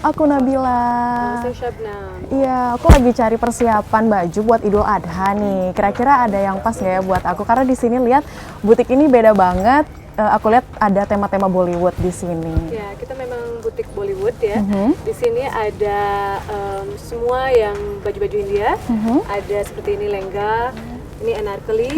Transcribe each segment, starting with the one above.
Aku Nabila. Saya Syabnam. Iya, aku lagi cari persiapan baju buat Idul Adha nih. Kira-kira ada yang pas nggak ya buat aku? Karena di sini lihat butik ini beda banget. Aku lihat ada tema-tema Bollywood di sini. Ya, kita memang butik Bollywood ya. Di sini ada semua yang baju-baju India. Ada seperti ini lengga, ini anarkali.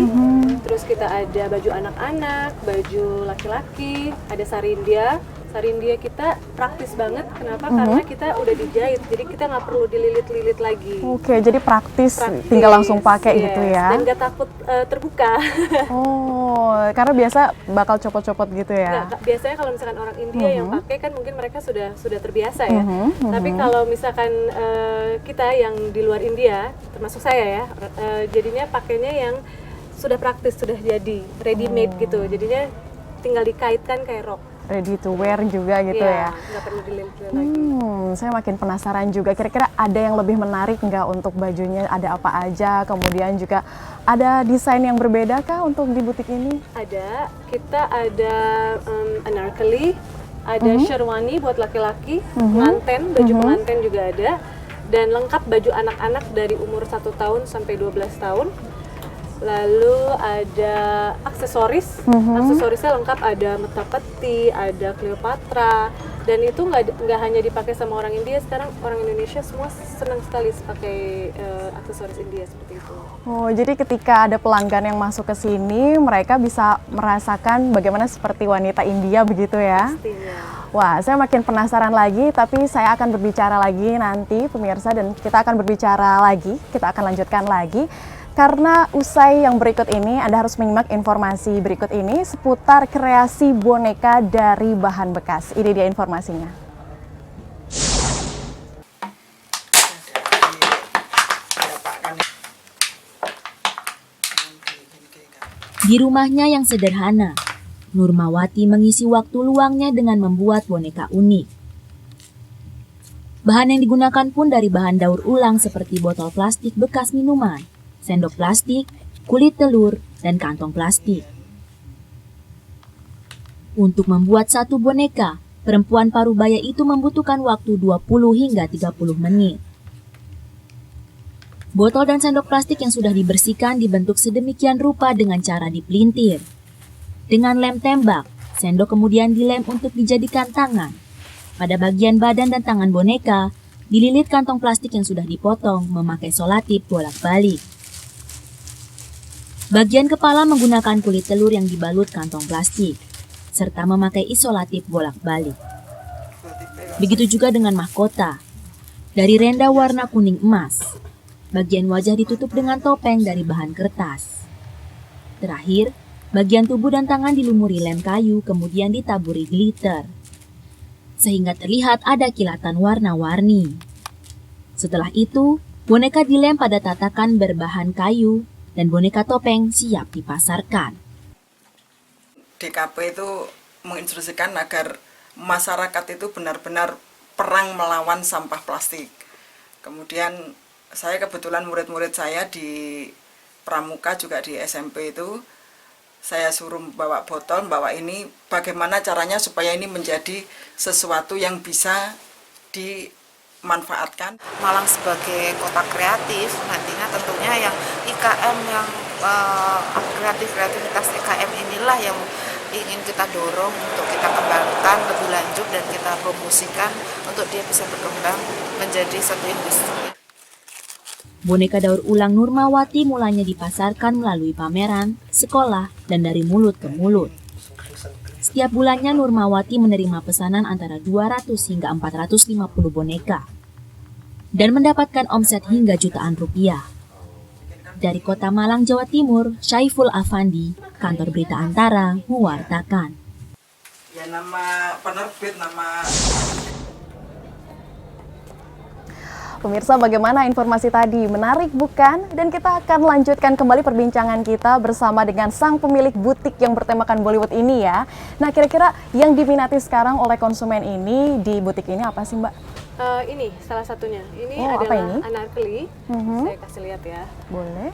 Terus kita ada baju anak-anak, baju laki-laki, ada sari India. Sari India kita praktis banget. Kenapa? Karena kita udah dijahit, jadi kita nggak perlu dililit-lilit lagi. Oke, jadi praktis, tinggal langsung pakai gitu ya. Dan nggak takut terbuka. Oh, karena biasa bakal copot-copot gitu ya. Nah, biasanya kalau misalkan orang India yang pakai kan mungkin mereka sudah terbiasa ya. Tapi kalau misalkan kita yang di luar India, termasuk saya ya, jadinya pakainya yang sudah praktis, sudah jadi ready made gitu. Jadinya tinggal dikaitkan kayak rok. Ready to wear juga gitu ya. Nggak perlu dililit lagi. Saya makin penasaran juga. Kira-kira ada yang lebih menarik nggak untuk bajunya? Ada apa aja? Kemudian juga ada desain yang berbeda kah untuk di butik ini? Ada. Kita ada anarkali, ada sherwani buat laki-laki, pengantin, baju pengantin juga ada, dan lengkap baju anak-anak dari umur 1 tahun sampai 12 tahun. Lalu ada aksesoris, aksesorisnya lengkap, ada metapeti, ada Cleopatra, dan itu nggak hanya dipakai sama orang India, sekarang orang Indonesia semua senang sekali pakai aksesoris India seperti itu. Oh, jadi ketika ada pelanggan yang masuk ke sini, mereka bisa merasakan bagaimana seperti wanita India begitu ya? Pastinya. Wah, saya makin penasaran lagi, tapi saya akan berbicara lagi nanti pemirsa, dan kita akan berbicara lagi, kita akan lanjutkan lagi. Karena usai yang berikut ini, Anda harus menyimak informasi berikut ini seputar kreasi boneka dari bahan bekas. Ini dia informasinya. Di rumahnya yang sederhana, Nurmawati mengisi waktu luangnya dengan membuat boneka unik. Bahan yang digunakan pun dari bahan daur ulang seperti botol plastik bekas minuman, sendok plastik, kulit telur, dan kantong plastik. Untuk membuat satu boneka, perempuan parubaya itu membutuhkan waktu 20 hingga 30 menit. Botol dan sendok plastik yang sudah dibersihkan dibentuk sedemikian rupa dengan cara dipelintir. Dengan lem tembak, sendok kemudian dilem untuk dijadikan tangan. Pada bagian badan dan tangan boneka, dililit kantong plastik yang sudah dipotong memakai solatip bolak-balik. Bagian kepala menggunakan kulit telur yang dibalut kantong plastik, serta memakai isolatif bolak-balik. Begitu juga dengan mahkota. Dari renda warna kuning emas, bagian wajah ditutup dengan topeng dari bahan kertas. Terakhir, bagian tubuh dan tangan dilumuri lem kayu kemudian ditaburi glitter, sehingga terlihat ada kilatan warna-warni. Setelah itu, boneka dilem pada tatakan berbahan kayu, dan boneka topeng siap dipasarkan. DKP itu menginstruksikan agar masyarakat itu benar-benar perang melawan sampah plastik. Kemudian saya kebetulan murid-murid saya di Pramuka juga di SMP itu, saya suruh bawa botol, bawa ini, bagaimana caranya supaya ini menjadi sesuatu yang bisa dimanfaatkan. Malang sebagai kota kreatif, nantinya tentunya yang IKM yang kreativitas IKM inilah yang ingin kita dorong untuk kita kembangkan lebih lanjut dan kita promosikan untuk dia bisa berkembang menjadi satu industri. Boneka daur ulang Nurmawati mulanya dipasarkan melalui pameran, sekolah, dan dari mulut ke mulut. Setiap bulannya Nurmawati menerima pesanan antara 200 hingga 450 boneka dan mendapatkan omset hingga jutaan rupiah. Dari Kota Malang, Jawa Timur, Syaiful Afandi, Kantor Berita Antara, mewartakan. Ya, nama penerbit, nama... Pemirsa, bagaimana informasi tadi? Menarik bukan? Dan kita akan lanjutkan kembali perbincangan kita bersama dengan sang pemilik butik yang bertemakan Bollywood ini ya. Nah, kira-kira yang diminati sekarang oleh konsumen ini di butik ini apa sih, Mbak? Ini salah satunya. Ini Oh, apa adalah ini? anarkali. Mhm. Saya kasih lihat ya. Boleh.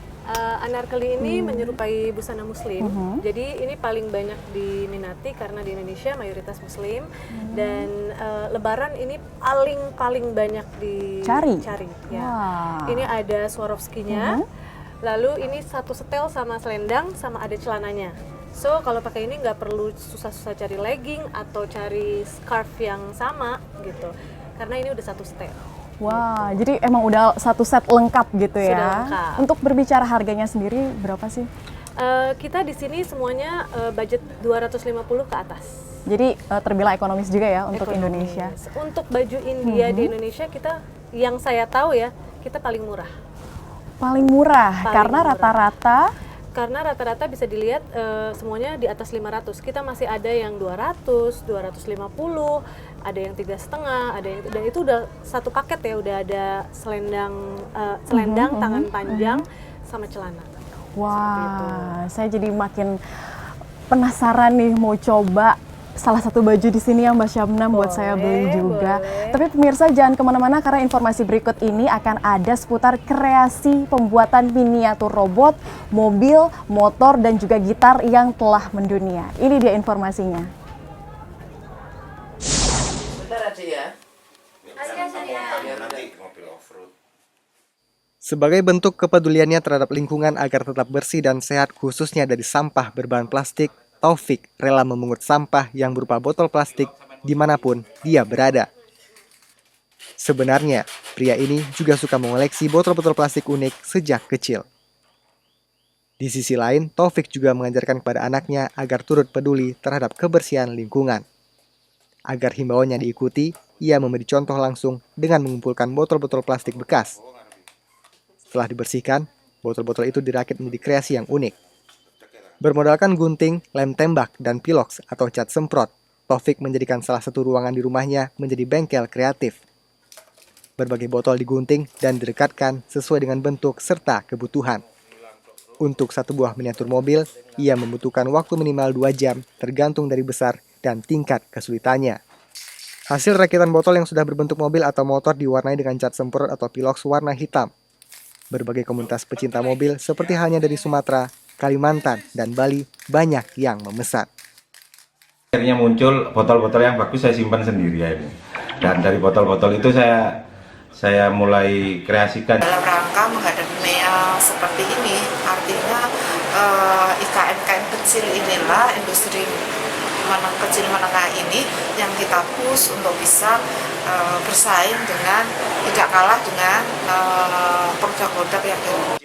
Anarkali ini menyerupai busana muslim. Jadi ini paling banyak diminati karena di Indonesia mayoritas muslim dan Lebaran ini paling banyak dicari. Ya. Wah. Ini ada Swarovski-nya. Lalu ini satu setel sama selendang sama ada celananya. So kalau pakai ini nggak perlu susah-susah cari legging atau cari scarf yang sama gitu. Karena ini udah satu setel. Wah, jadi emang udah satu set lengkap gitu ya. Sudah lengkap. Untuk berbicara harganya sendiri berapa sih? Kita di sini semuanya budget 250 ke atas. Jadi terbilang ekonomis juga ya untuk Ekonomis. Indonesia. Untuk baju India di Indonesia kita, yang saya tahu ya, kita paling murah. Paling murah Paling karena murah. rata-rata Rata-rata bisa dilihat semuanya di atas 500. Kita masih ada yang 200, 250, ada yang 3,5, ada yang, dan itu udah satu paket ya, udah ada selendang tangan panjang sama celana. wah, saya jadi makin penasaran nih mau coba salah satu baju di sini ya Mbak Syabnam buat saya beli juga. boleh. Tapi pemirsa jangan kemana-mana karena informasi berikut ini akan ada seputar kreasi pembuatan miniatur robot, mobil, motor, dan juga gitar yang telah mendunia. Ini dia informasinya. Sebagai bentuk kepeduliannya terhadap lingkungan agar tetap bersih dan sehat khususnya dari sampah berbahan plastik, Taufik rela memungut sampah yang berupa botol plastik dimanapun dia berada. Sebenarnya, pria ini juga suka mengoleksi botol-botol plastik unik sejak kecil. Di sisi lain, Taufik juga mengajarkan kepada anaknya agar turut peduli terhadap kebersihan lingkungan. Agar himbauannya diikuti, ia memberi contoh langsung dengan mengumpulkan botol-botol plastik bekas. Setelah dibersihkan, botol-botol itu dirakit menjadi kreasi yang unik. Bermodalkan gunting, lem tembak, dan piloks atau cat semprot, Taufik menjadikan salah satu ruangan di rumahnya menjadi bengkel kreatif. Berbagai botol digunting dan direkatkan sesuai dengan bentuk serta kebutuhan. Untuk satu buah miniatur mobil, ia membutuhkan waktu minimal 2 jam tergantung dari besar dan tingkat kesulitannya. Hasil rakitan botol yang sudah berbentuk mobil atau motor diwarnai dengan cat semprot atau piloks warna hitam. Berbagai komunitas pecinta mobil seperti halnya dari Sumatera, Kalimantan, dan Bali banyak yang memesan. Akhirnya muncul botol-botol yang bagus saya simpan sendiri ya ini. Dan dari botol-botol itu saya mulai kreasikan. Dalam rangka menghadapi MEA seperti ini, artinya IKM-IKM kecil inilah, industri kecil menengah ini yang kita push untuk bisa bersaing dengan tidak kalah dengan produk-produk yang lain.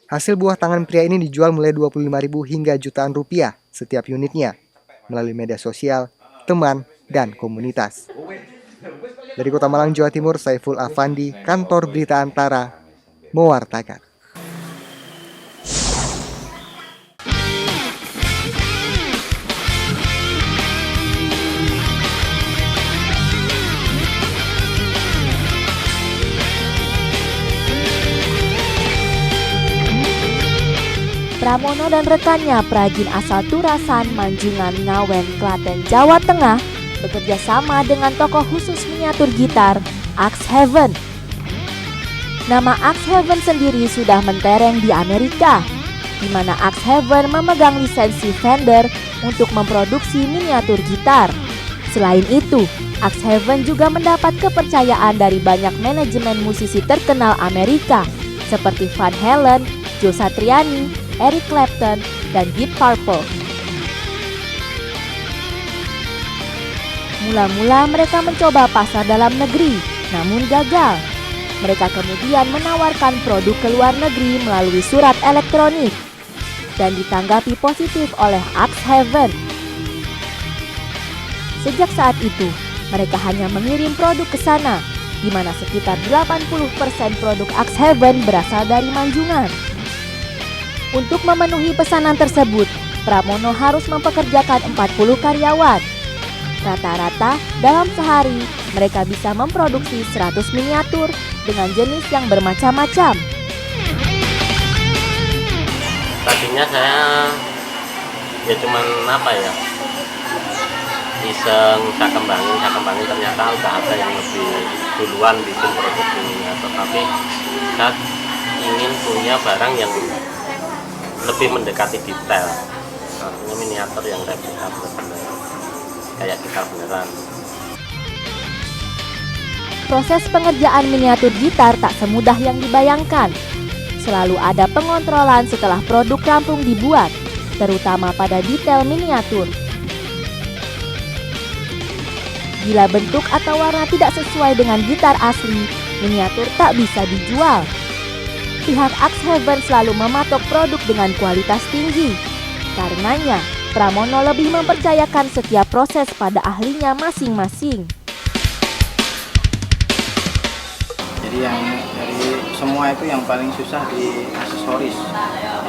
Hasil buah tangan pria ini dijual mulai 25.000 hingga jutaan rupiah setiap unitnya melalui media sosial, teman, dan komunitas. Dari Kota Malang, Jawa Timur, Saiful Afandi, Kantor Berita Antara, mewartakan. Pramono dan rekannya perajin asal Turasan, Manjungan, Ngawen, Klaten, Jawa Tengah bekerja sama dengan toko khusus miniatur gitar, Axe Heaven. Nama Axe Heaven sendiri sudah mentereng di Amerika, di mana Axe Heaven memegang lisensi Fender untuk memproduksi miniatur gitar. Selain itu, Axe Heaven juga mendapat kepercayaan dari banyak manajemen musisi terkenal Amerika, seperti Van Halen, Joe Satriani, Eric Clapton, dan Deep Purple. Mula-mula mereka mencoba pasar dalam negeri, namun gagal. Mereka kemudian menawarkan produk ke luar negeri melalui surat elektronik dan ditanggapi positif oleh Axe Heaven. Sejak saat itu, mereka hanya mengirim produk ke sana, di mana sekitar 80% produk Axe Heaven berasal dari Manjungan. Untuk memenuhi pesanan tersebut, Pramono harus mempekerjakan 40 karyawan. Rata-rata dalam sehari mereka bisa memproduksi 100 miniatur dengan jenis yang bermacam-macam. Tadinya saya ya cuman iseng saya kembangin ternyata udah ada yang lebih duluan bikin produk miniatur, tapi saya ingin punya barang yang lebih mendekati detail, artinya miniatur yang replika benar-benar kayak gitar beneran. Proses pengerjaan miniatur gitar tak semudah yang dibayangkan. Selalu ada pengontrolan setelah produk rampung dibuat, terutama pada detail miniatur. Bila bentuk atau warna tidak sesuai dengan gitar asli, miniatur tak bisa dijual. Pihak Axhaven selalu mematok produk dengan kualitas tinggi. Karenanya, Pramono lebih mempercayakan setiap proses pada ahlinya masing-masing. Jadi yang dari semua itu yang paling susah di aksesoris.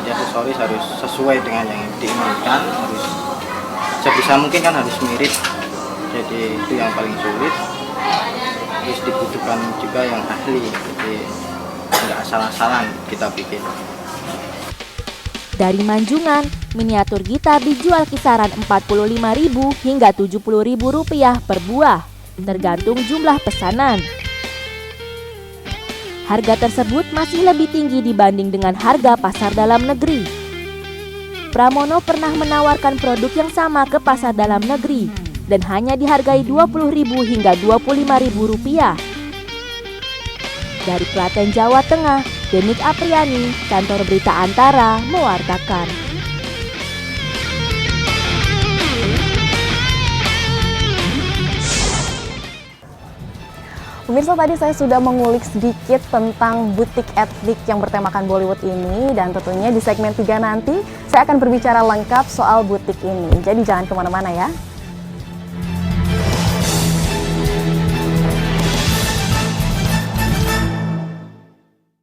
Jadi aksesoris harus sesuai dengan yang diinginkan, harus sebisa mungkin kan harus mirip. Jadi itu yang paling sulit. Terus dibutuhkan juga yang ahli. Jadi nggak asal-asalan kita bikin. Dari Manjungan, miniatur gitar dijual kisaran Rp45.000 hingga Rp70.000 per buah, tergantung jumlah pesanan. Harga tersebut masih lebih tinggi dibanding dengan harga pasar dalam negeri. Pramono pernah menawarkan produk yang sama ke pasar dalam negeri dan hanya dihargai Rp20.000 hingga Rp25.000. Dari Klaten, Jawa Tengah, Denik Apriani, Kantor Berita Antara, mewartakan. Pemirsa, tadi saya sudah mengulik sedikit tentang butik etnik yang bertemakan Bollywood ini, dan tentunya di segmen 3 nanti saya akan berbicara lengkap soal butik ini. Jadi jangan kemana-mana ya.